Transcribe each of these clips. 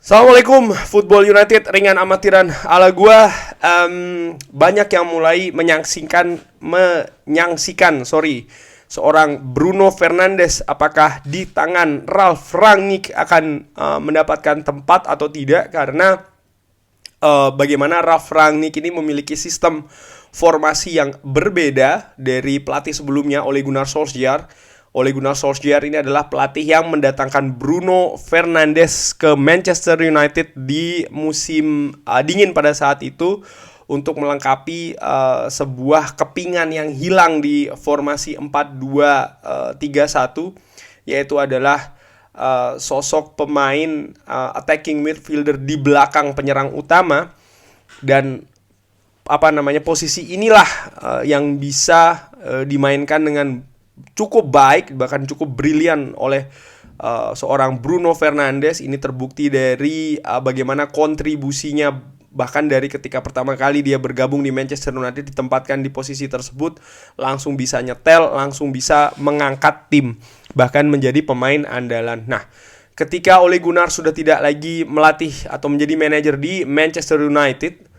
Assalamualaikum, Football United ringan amatiran ala gua. Banyak yang mulai menyaksikan seorang Bruno Fernandes apakah di tangan Ralf Rangnick akan mendapatkan tempat atau tidak, karena bagaimana Ralf Rangnick ini memiliki sistem formasi yang berbeda dari pelatih sebelumnya, Ole Gunnar Solskjaer. Ole Gunnar Solskjaer ini adalah pelatih yang mendatangkan Bruno Fernandes ke Manchester United di musim dingin pada saat itu untuk melengkapi sebuah kepingan yang hilang di formasi 4-2-3-1, yaitu adalah sosok pemain attacking midfielder di belakang penyerang utama. Dan posisi inilah yang bisa dimainkan dengan cukup baik, bahkan cukup brilian oleh seorang Bruno Fernandes. Ini terbukti dari bagaimana kontribusinya, bahkan dari ketika pertama kali dia bergabung di Manchester United, ditempatkan di posisi tersebut, langsung bisa nyetel, langsung bisa mengangkat tim, bahkan menjadi pemain andalan. Nah, ketika Ole Gunnar sudah tidak lagi melatih atau menjadi manajer di Manchester United,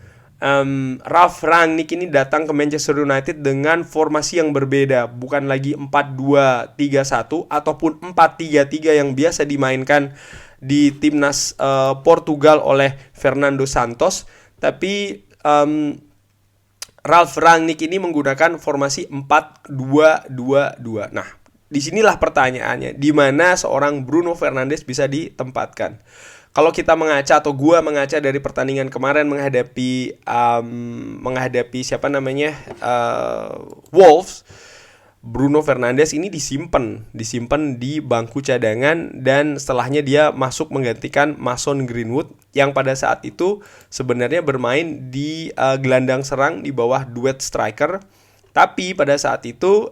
Ralf Rangnick ini datang ke Manchester United dengan formasi yang berbeda, bukan lagi 4-2-3-1 ataupun 4-3-3 yang biasa dimainkan di timnas Portugal oleh Fernando Santos, tapi Ralf Rangnick ini menggunakan formasi 4-2-2-2. Nah, disinilah pertanyaannya, di mana seorang Bruno Fernandes bisa ditempatkan. Kalau kita mengaca, atau gua mengaca dari pertandingan kemarin menghadapi Wolves, Bruno Fernandes ini disimpan di bangku cadangan, dan setelahnya dia masuk menggantikan Mason Greenwood yang pada saat itu sebenarnya bermain di gelandang serang di bawah duet striker. Tapi pada saat itu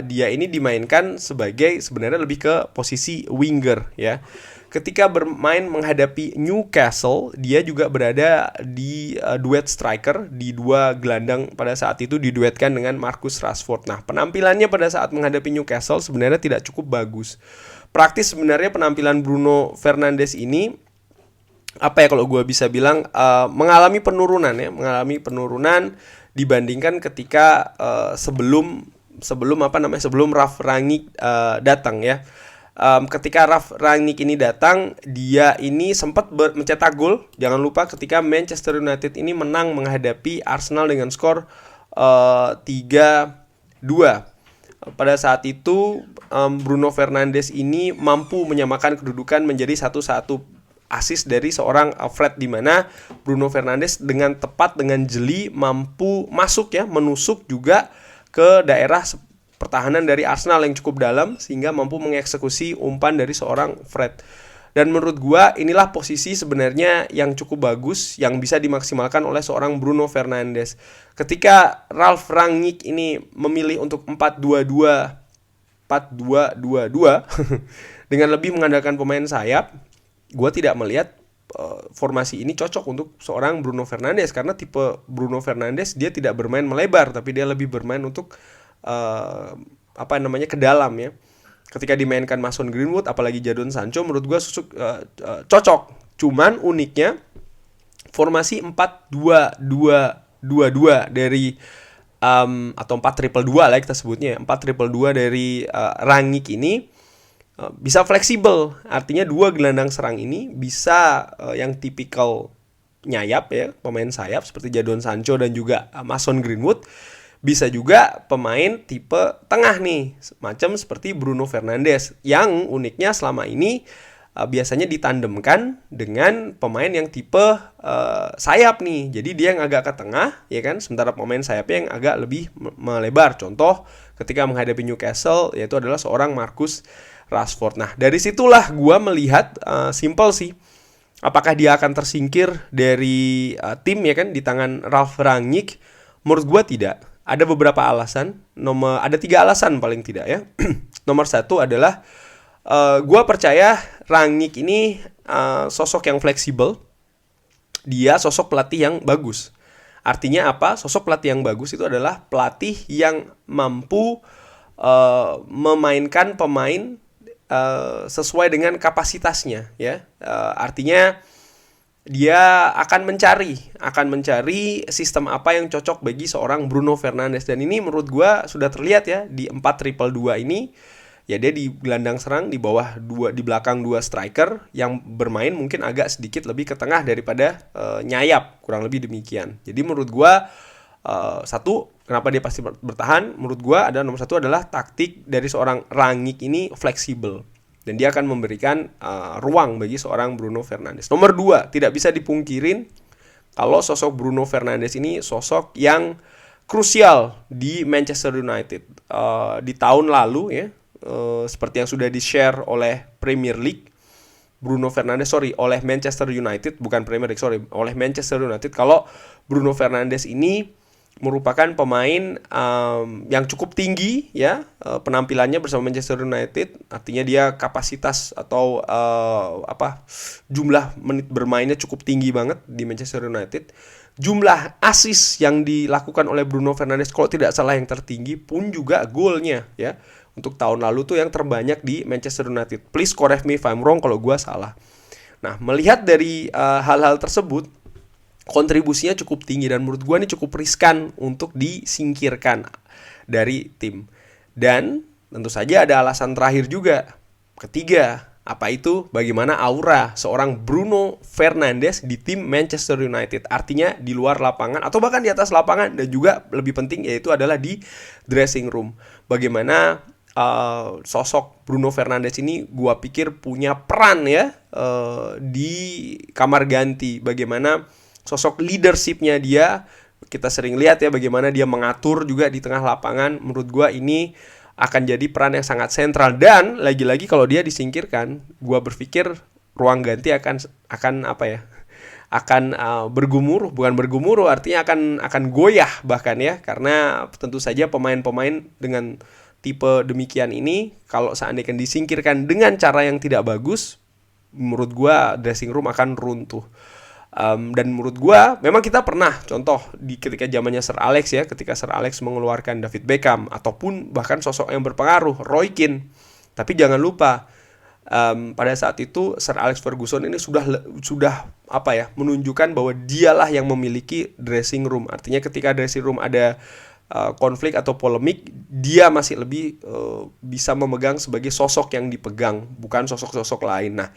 dia ini dimainkan sebagai sebenarnya lebih ke posisi winger ya. Ketika bermain menghadapi Newcastle, dia juga berada di duet striker, di dua gelandang pada saat itu diduetkan dengan Marcus Rashford. Nah, penampilannya pada saat menghadapi Newcastle sebenarnya tidak cukup bagus. Praktis sebenarnya penampilan Bruno Fernandes ini, kalau gue bisa bilang, mengalami penurunan dibandingkan ketika sebelum Ralf Rangnick datang ya. Ketika Ralf Rangnick ini datang, dia ini sempat mencetak gol. Jangan lupa ketika Manchester United ini menang menghadapi Arsenal dengan skor 3-2. Pada saat itu Bruno Fernandes ini mampu menyamakan kedudukan menjadi 1-1, assist dari seorang Fred, di mana Bruno Fernandes dengan tepat, dengan jeli mampu menusuk juga ke daerah pertahanan dari Arsenal yang cukup dalam, sehingga mampu mengeksekusi umpan dari seorang Fred. Dan menurut gua inilah posisi sebenarnya yang cukup bagus yang bisa dimaksimalkan oleh seorang Bruno Fernandes. Ketika Ralf Rangnick ini memilih untuk 4-2-2 dengan lebih mengandalkan pemain sayap, gua tidak melihat formasi ini cocok untuk seorang Bruno Fernandes, karena tipe Bruno Fernandes dia tidak bermain melebar, tapi dia lebih bermain untuk ke dalam ya. Ketika dimainkan Mason Greenwood, apalagi Jadon Sancho, menurut gue cocok. Cuman uniknya formasi 4-2-2-2 dari atau 4-3-2 lah kita sebutnya, 4-3-2 dari Rangnick ini bisa fleksibel. Artinya dua gelandang serang ini bisa yang tipikal nyayap ya, pemain sayap seperti Jadon Sancho dan juga Mason Greenwood. Bisa juga pemain tipe tengah nih, macam seperti Bruno Fernandes, yang uniknya selama ini biasanya ditandemkan dengan pemain yang tipe sayap nih. Jadi dia yang agak ke tengah ya kan, sementara pemain sayapnya yang agak lebih melebar. Contoh ketika menghadapi Newcastle, yaitu adalah seorang Marcus Rashford. Nah, dari situlah gua melihat simple sih, apakah dia akan tersingkir dari tim ya kan di tangan Ralf Rangnick. Menurut gua tidak. Ada beberapa alasan, ada 3 alasan paling tidak ya. Nomor 1 adalah gue percaya Rangnick ini sosok yang fleksibel. Dia sosok pelatih yang bagus. Artinya apa? Sosok pelatih yang bagus itu adalah pelatih yang mampu memainkan pemain sesuai dengan kapasitasnya ya. Artinya dia akan mencari sistem apa yang cocok bagi seorang Bruno Fernandes. Dan ini menurut gue sudah terlihat ya di 4-3-2 ini. Ya dia di gelandang serang di belakang dua striker yang bermain mungkin agak sedikit lebih ke tengah daripada nyayap, kurang lebih demikian. Jadi menurut gue satu, kenapa dia pasti bertahan? Menurut gue ada nomor satu adalah taktik dari seorang Rangnick ini fleksibel. Dan dia akan memberikan ruang bagi seorang Bruno Fernandes. Nomor 2, tidak bisa dipungkirin kalau sosok Bruno Fernandes ini sosok yang krusial di Manchester United. Di tahun lalu ya, seperti yang sudah di-share oleh Premier League, oleh Manchester United, bukan Premier League, oleh Manchester United, kalau Bruno Fernandes ini merupakan pemain yang cukup tinggi ya penampilannya bersama Manchester United, artinya dia kapasitas atau jumlah menit bermainnya cukup tinggi banget di Manchester United. Jumlah assist yang dilakukan oleh Bruno Fernandes kalau tidak salah yang tertinggi, pun juga golnya ya untuk tahun lalu tuh yang terbanyak di Manchester United. Please correct me if I'm wrong kalau gue salah. Nah, melihat dari hal-hal tersebut, kontribusinya cukup tinggi dan menurut gue ini cukup riskan untuk disingkirkan dari tim. Dan tentu saja ada alasan terakhir juga. Ketiga, apa itu? Bagaimana aura seorang Bruno Fernandes di tim Manchester United. Artinya di luar lapangan atau bahkan di atas lapangan, dan juga lebih penting yaitu adalah di dressing room. Bagaimana sosok Bruno Fernandes ini gua pikir punya peran ya di kamar ganti. Bagaimana sosok leadershipnya dia, kita sering lihat ya bagaimana dia mengatur juga di tengah lapangan. Menurut gue ini akan jadi peran yang sangat sentral. Dan lagi-lagi kalau dia disingkirkan, gue berpikir ruang ganti akan bergemuruh, artinya akan goyah bahkan ya, karena tentu saja pemain-pemain dengan tipe demikian ini kalau seandainya disingkirkan dengan cara yang tidak bagus, menurut gue dressing room akan runtuh. Dan menurut gue memang kita pernah contoh di ketika zamannya Sir Alex ya, ketika Sir Alex mengeluarkan David Beckham ataupun bahkan sosok yang berpengaruh Roy Keane. Tapi jangan lupa pada saat itu Sir Alex Ferguson ini sudah menunjukkan bahwa dialah yang memiliki dressing room. Artinya ketika dressing room ada konflik atau polemik, dia masih lebih bisa memegang sebagai sosok yang dipegang, bukan sosok-sosok lain. Nah,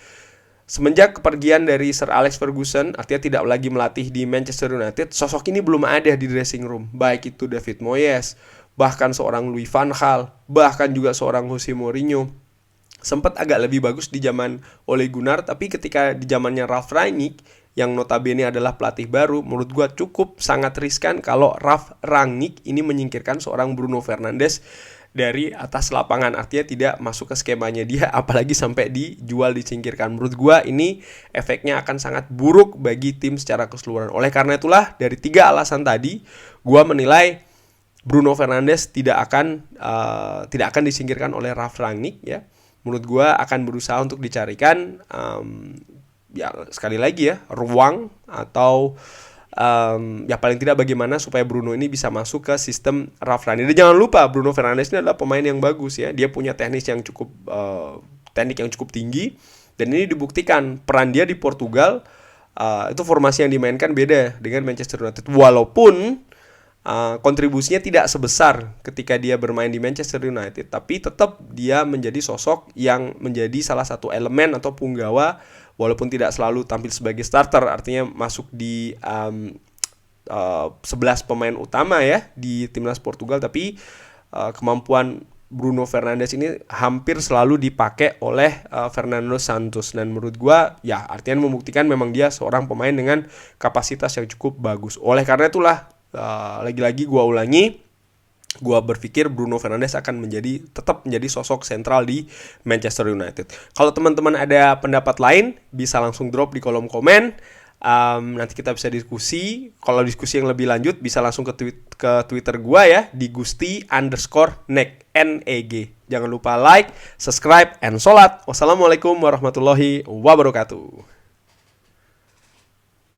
semenjak kepergian dari Sir Alex Ferguson, artinya tidak lagi melatih di Manchester United, sosok ini belum ada di dressing room. Baik itu David Moyes, bahkan seorang Louis van Gaal, bahkan juga seorang Jose Mourinho. Sempat agak lebih bagus di zaman Ole Gunnar, tapi ketika di zamannya Ralf Rangnick, yang notabene adalah pelatih baru, menurut gue cukup sangat riskan kalau Ralf Rangnick ini menyingkirkan seorang Bruno Fernandes dari atas lapangan, artinya tidak masuk ke skemanya dia, apalagi sampai dijual, disingkirkan. Menurut gue ini efeknya akan sangat buruk bagi tim secara keseluruhan. Oleh karena itulah dari 3 alasan tadi, gue menilai Bruno Fernandes tidak akan disingkirkan oleh Ralf Rangnick ya. Menurut gue akan berusaha untuk dicarikan ya sekali lagi ya ruang atau ya paling tidak bagaimana supaya Bruno ini bisa masuk ke sistem Ralf Rangnick. Dan jangan lupa Bruno Fernandes ini adalah pemain yang bagus ya. Dia punya teknik yang cukup tinggi, dan ini dibuktikan peran dia di Portugal itu formasi yang dimainkan beda dengan Manchester United. Walaupun kontribusinya tidak sebesar ketika dia bermain di Manchester United, tapi tetap dia menjadi sosok yang menjadi salah satu elemen atau punggawa, walaupun tidak selalu tampil sebagai starter, artinya masuk di 11 pemain utama ya di timnas Portugal, tapi kemampuan Bruno Fernandes ini hampir selalu dipakai oleh Fernando Santos. Dan menurut gua ya artinya membuktikan memang dia seorang pemain dengan kapasitas yang cukup bagus. Oleh karena itulah lagi-lagi gua ulangi, gua berpikir Bruno Fernandes akan tetap menjadi sosok sentral di Manchester United. Kalau teman-teman ada pendapat lain, bisa langsung drop di kolom komen. Nanti kita bisa diskusi. Kalau diskusi yang lebih lanjut, bisa langsung ke Twitter gua ya, di Gusti_Neg NEG. Jangan lupa like, subscribe, and sholat. Wassalamualaikum warahmatullahi wabarakatuh.